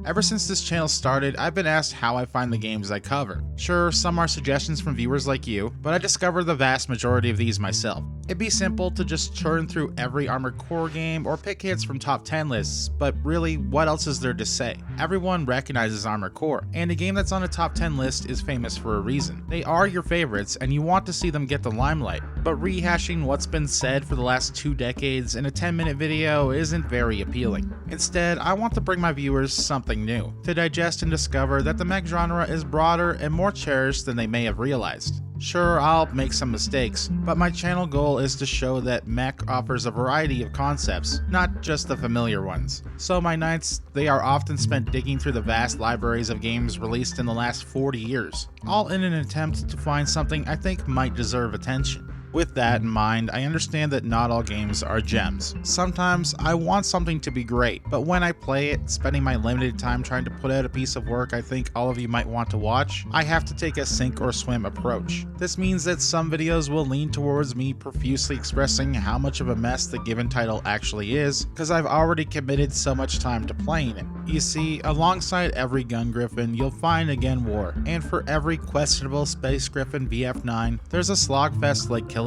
Ever since this channel started, I've been asked how I find the games I cover. Sure, some are suggestions from viewers like you, but I discover the vast majority of these myself. It'd be simple to just churn through every Armored Core game or pick hits from top 10 lists, but really, what else is there to say? Everyone recognizes Armored Core, and a game that's on a top 10 list is famous for a reason. They are your favorites, and you want to see them get the limelight, but rehashing what's been said for the last 2 decades in a 10-minute video isn't very appealing. Instead, I want to bring my viewers something new, to digest and discover that the mech genre is broader and more cherished than they may have realized. Sure, I'll make some mistakes, but my channel goal is to show that mech offers a variety of concepts, not just the familiar ones. So my nights, they are often spent digging through the vast libraries of games released in the last 40 years, all in an attempt to find something I think might deserve attention. With that in mind, I understand that not all games are gems. Sometimes I want something to be great, but when I play it, spending my limited time trying to put out a piece of work I think all of you might want to watch, I have to take a sink or swim approach. This means that some videos will lean towards me profusely expressing how much of a mess the given title actually is, because I've already committed so much time to playing it. You see, alongside every gun griffin, you'll find a gun war, and for every questionable Space Griffin VF9, there's a slogfest like Kei-Nova.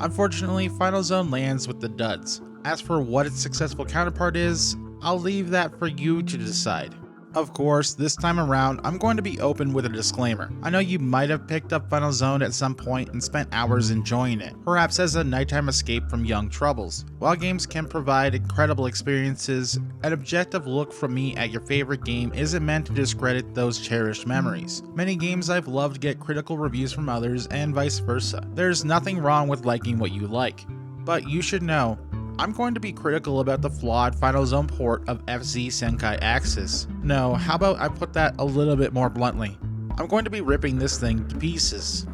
Unfortunately, Final Zone lands with the duds. As for what its successful counterpart is, I'll leave that for you to decide. Of course, this time around, I'm going to be open with a disclaimer. I know you might have picked up Final Zone at some point and spent hours enjoying it, perhaps as a nighttime escape from young troubles. While games can provide incredible experiences, an objective look from me at your favorite game isn't meant to discredit those cherished memories. Many games I've loved get critical reviews from others and vice versa. There's nothing wrong with liking what you like, but you should know, I'm going to be critical about the flawed Final Zone port of FZ Senkai Axis. No, how about I put that a little bit more bluntly? I'm going to be ripping this thing to pieces.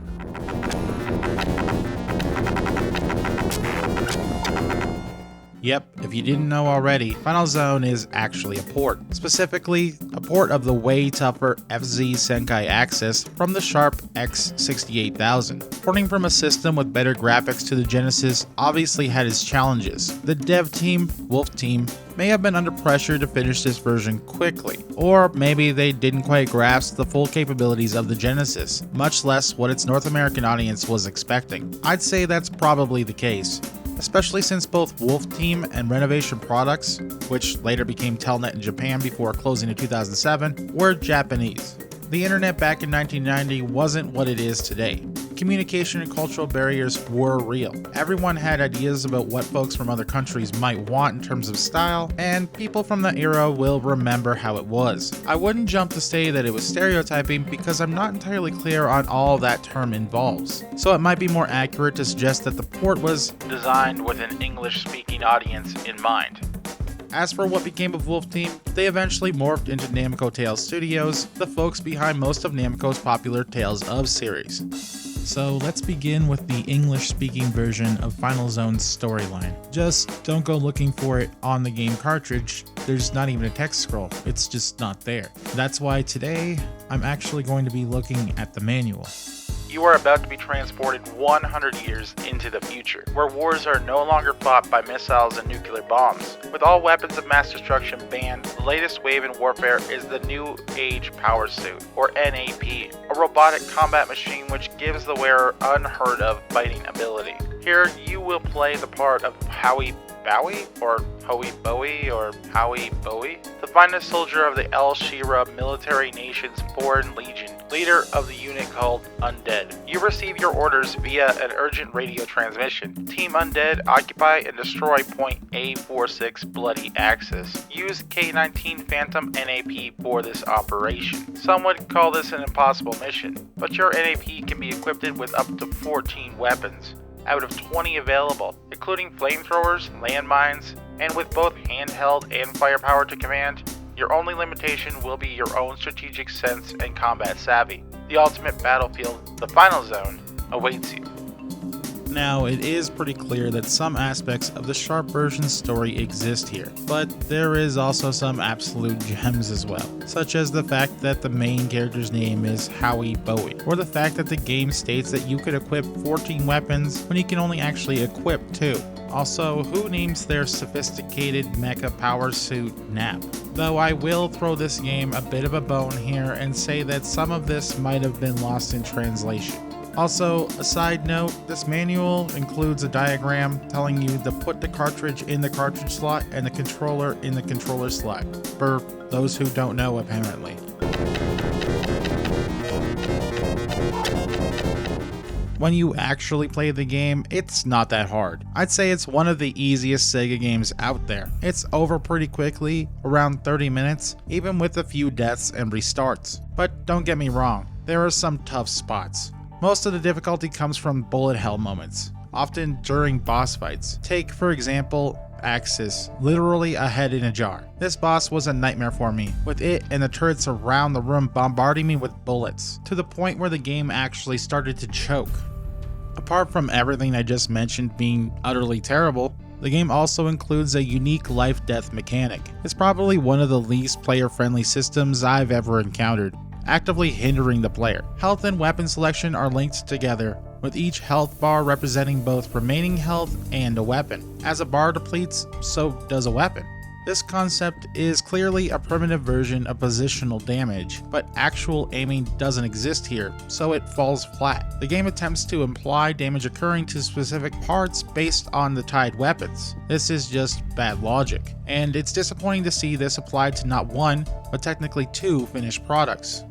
Yep, if you didn't know already, Final Zone is actually a port. Specifically, a port of the way tougher FZ Senkai Axis from the Sharp X68000. Porting from a system with better graphics to the Genesis obviously had its challenges. The dev team, Wolf Team, may have been under pressure to finish this version quickly, or maybe they didn't quite grasp the full capabilities of the Genesis, much less what its North American audience was expecting. I'd say that's probably the case, especially since both Wolf Team and Renovation Products, which later became Telnet in Japan before closing in 2007, were Japanese. The internet back in 1990 wasn't what it is today. Communication and cultural barriers were real. Everyone had ideas about what folks from other countries might want in terms of style, and people from the era will remember how it was. I wouldn't jump to say that it was stereotyping because I'm not entirely clear on all that term involves. So it might be more accurate to suggest that the port was designed with an English-speaking audience in mind. As for what became of Wolf Team, they eventually morphed into Namco Tales Studios, the folks behind most of Namco's popular Tales of series. So let's begin with the English-speaking version of Final Zone's storyline. Just don't go looking for it on the game cartridge. There's not even a text scroll. It's just not there. That's why today, I'm actually going to be looking at the manual. You are about to be transported 100 years into the future, where wars are no longer fought by missiles and nuclear bombs. With all weapons of mass destruction banned, the latest wave in warfare is the New Age Power Suit, or NAP, a robotic combat machine which gives the wearer unheard of fighting ability. Here, you will play the part of Howie Bowie, or Howie Bowie, or Howie Bowie, the finest soldier of the El Shira military nation's Foreign Legion, leader of the unit called Undead. You receive your orders via an urgent radio transmission. Team Undead, occupy and destroy point A46 Bloody Axis. Use K-19 Phantom NAP for this operation. Some would call this an impossible mission, but your NAP can be equipped with up to 14 weapons out of 20 available, including flamethrowers, landmines, and with both handheld and firepower to command, your only limitation will be your own strategic sense and combat savvy. The ultimate battlefield, the Final Zone, awaits you. Now, it is pretty clear that some aspects of the Sharp version's story exist here, but there is also some absolute gems as well, such as the fact that the main character's name is Howie Bowie, or the fact that the game states that you could equip 14 weapons when you can only actually equip 2. Also, who names their sophisticated mecha power suit Nap? Though I will throw this game a bit of a bone here and say that some of this might have been lost in translation. Also, a side note, this manual includes a diagram telling you to put the cartridge in the cartridge slot and the controller in the controller slot, for those who don't know apparently. When you actually play the game, it's not that hard. I'd say it's one of the easiest Sega games out there. It's over pretty quickly, around 30 minutes, even with a few deaths and restarts. But don't get me wrong, there are some tough spots. Most of the difficulty comes from bullet hell moments, often during boss fights. Take, for example, Axis, literally a head in a jar. This boss was a nightmare for me, with it and the turrets around the room bombarding me with bullets, to the point where the game actually started to choke. Apart from everything I just mentioned being utterly terrible, the game also includes a unique life-death mechanic. It's probably one of the least player-friendly systems I've ever encountered, actively hindering the player. Health and weapon selection are linked together, with each health bar representing both remaining health and a weapon. As a bar depletes, so does a weapon. This concept is clearly a primitive version of positional damage, but actual aiming doesn't exist here, so it falls flat. The game attempts to imply damage occurring to specific parts based on the tied weapons. This is just bad logic, and it's disappointing to see this applied to not one, but technically 2 finished products.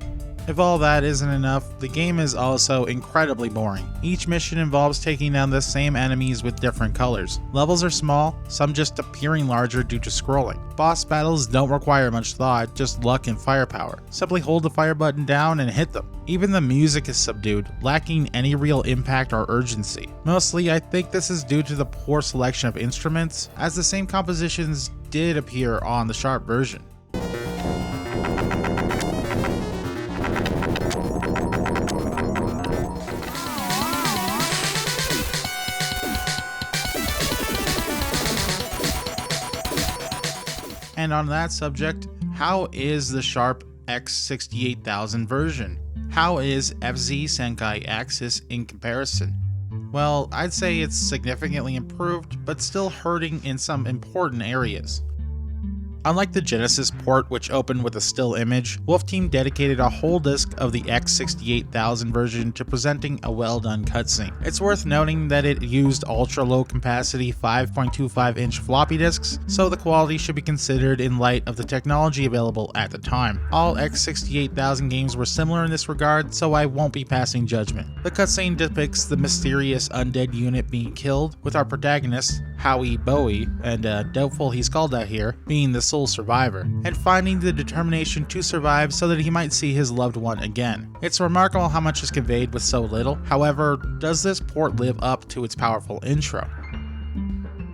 If all that isn't enough, the game is also incredibly boring. Each mission involves taking down the same enemies with different colors. Levels are small, some just appearing larger due to scrolling. Boss battles don't require much thought, just luck and firepower. Simply hold the fire button down and hit them. Even the music is subdued, lacking any real impact or urgency. Mostly, I think this is due to the poor selection of instruments, as the same compositions did appear on the Sharp version. And on that subject, how is the Sharp X68000 version? How is FZ Senkai Axis in comparison? Well, I'd say it's significantly improved, but still hurting in some important areas. Unlike the Genesis port, which opened with a still image, Wolf Team dedicated a whole disc of the X68000 version to presenting a well-done cutscene. It's worth noting that it used ultra-low capacity 5.25-inch floppy disks, so the quality should be considered in light of the technology available at the time. All X68000 games were similar in this regard, so I won't be passing judgment. The cutscene depicts the mysterious undead unit being killed, with our protagonist, Howie Bowie, and doubtful he's called that here, being the sole survivor, and finding the determination to survive so that he might see his loved one again. It's remarkable how much is conveyed with so little. However, does this port live up to its powerful intro?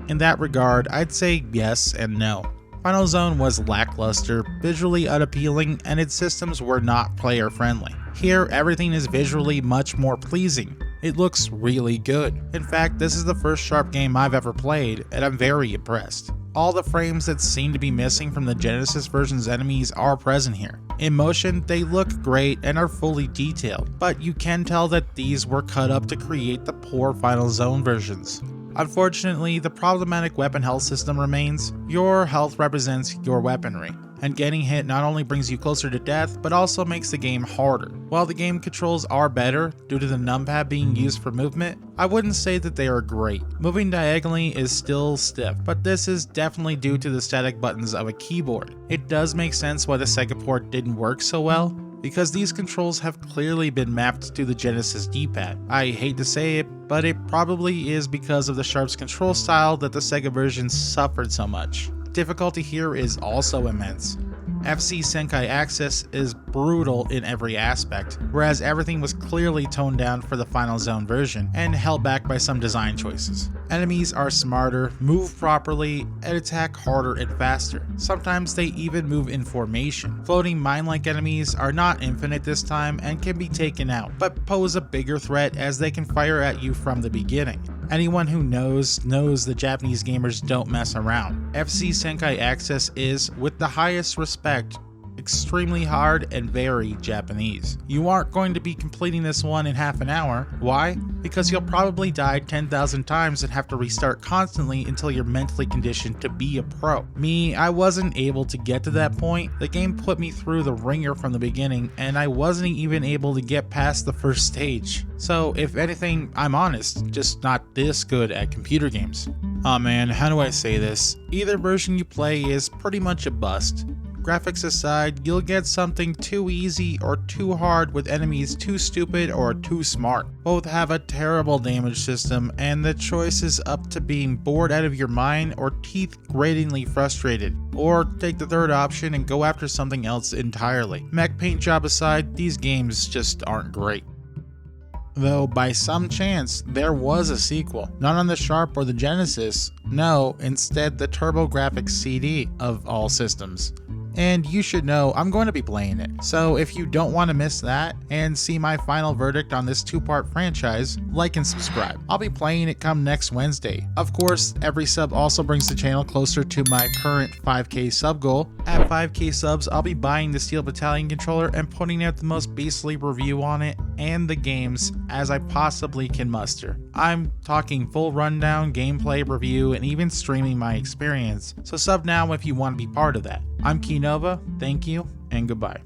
In that regard, I'd say yes and no. Final Zone was lackluster, visually unappealing, and its systems were not player-friendly. Here, everything is visually much more pleasing. It looks really good. In fact, this is the first Sharp game I've ever played, and I'm very impressed. All the frames that seem to be missing from the Genesis version's enemies are present here. In motion, they look great and are fully detailed, but you can tell that these were cut up to create the poor Final Zone versions. Unfortunately, the problematic weapon health system remains. Your health represents your weaponry, and getting hit not only brings you closer to death, but also makes the game harder. While the game controls are better due to the numpad being used for movement, I wouldn't say that they are great. Moving diagonally is still stiff, but this is definitely due to the static buttons of a keyboard. It does make sense why the Sega port didn't work so well, because these controls have clearly been mapped to the Genesis D-pad. I hate to say it, but it probably is because of the Sharp's control style that the Sega version suffered so much. Difficulty here is also immense. FC Senkai Axis is brutal in every aspect, whereas everything was clearly toned down for the Final Zone version and held back by some design choices. Enemies are smarter, move properly, and attack harder and faster. Sometimes they even move in formation. Floating mine-like enemies are not infinite this time and can be taken out, but pose a bigger threat as they can fire at you from the beginning. Anyone who knows that Japanese gamers don't mess around. FC Senkai Access is, with the highest respect, extremely hard and very Japanese. You aren't going to be completing this one in half an hour. Why? Because you'll probably die 10,000 times and have to restart constantly until you're mentally conditioned to be a pro. Me, I wasn't able to get to that point. The game put me through the ringer from the beginning, and I wasn't even able to get past the first stage. So if anything, I'm honest, just not this good at computer games. Aw man, how do I say this? Either version you play is pretty much a bust. Graphics aside, you'll get something too easy or too hard with enemies too stupid or too smart. Both have a terrible damage system, and the choice is up to being bored out of your mind or teeth gratingly frustrated. Or take the third option and go after something else entirely. Mech paint job aside, these games just aren't great. Though by some chance, there was a sequel. Not on the Sharp or the Genesis, no, instead the TurboGrafx CD of all systems. And you should know I'm going to be playing it. So if you don't want to miss that and see my final verdict on this 2-part franchise, like and subscribe. I'll be playing it come next Wednesday. Of course, every sub also brings the channel closer to my current 5k sub goal. At 5k subs, I'll be buying the Steel Battalion controller and putting out the most beastly review on it and the games as I possibly can muster. I'm talking full rundown, gameplay review, and even streaming my experience. So sub now if you want to be part of that. I'm Kei-Nova, thank you, and goodbye.